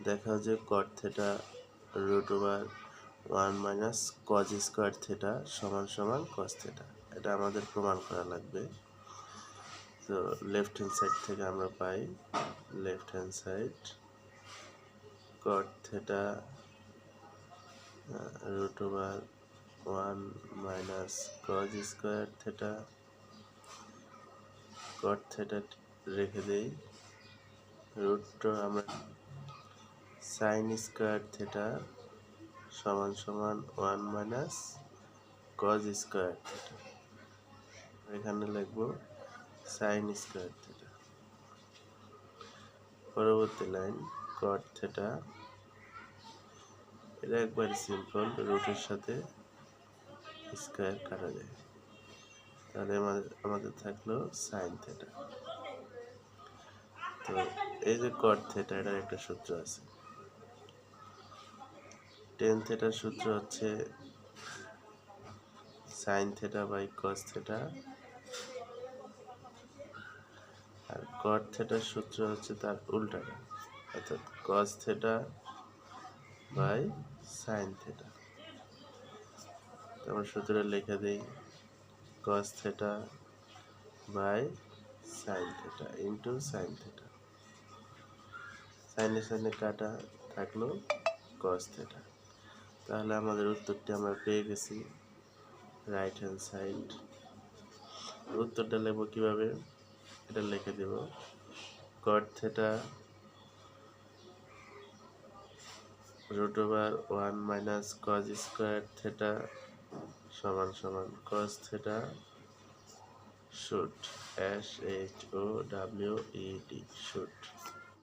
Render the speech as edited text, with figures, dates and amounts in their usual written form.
দেখাও যে cot theta root over 1 minus cos square theta সমান সমান কস থেটা। এটা আমাদের প্রমাণ করা লাগবে। তো লেফট হ্যান্ড সাইড থেকে আমরা পাই left hand side cot theta root over 1 minus cos square theta. Cot theta রেখে দেই, রুটটা আমরা সাইন স্কোয়ার থেটা সমান সমান 1 মাইনাস কজ স্কোয়ার থেটা। এখানে লিখব সাইন স্কোয়ার থেটা। পরবর্তী লাইন কট থেটা, এটা একবারে সিম্পল, রুটের সাথে স্কোয়ার কাটা যায়, তাহলে আমাদের থাকলো সাইন থেটা। তো এই যে কট থেটা, এটার একটা সূত্র আছে, টেন থেটার সূত্র হচ্ছে sine theta by cos theta, আর কট থেটার সূত্র হচ্ছে তার উল্টাটা, অর্থাৎ cos theta by sine theta. আমরা সূত্রটা লিখে দিই, cos theta by sine theta into sine theta. সাইনে সাইনে কাটা, থাকলো কস থেটা। তাহলে আমাদের উত্তরটি আমরা পেয়ে গেছি রাইট হ্যান্ড সাইড। উত্তরটা লিখব কিভাবে, এটা লিখে দেব, cot theta root over 1 minus cos square theta সমান সমান কস থেটা শুট, SHOWED শুট।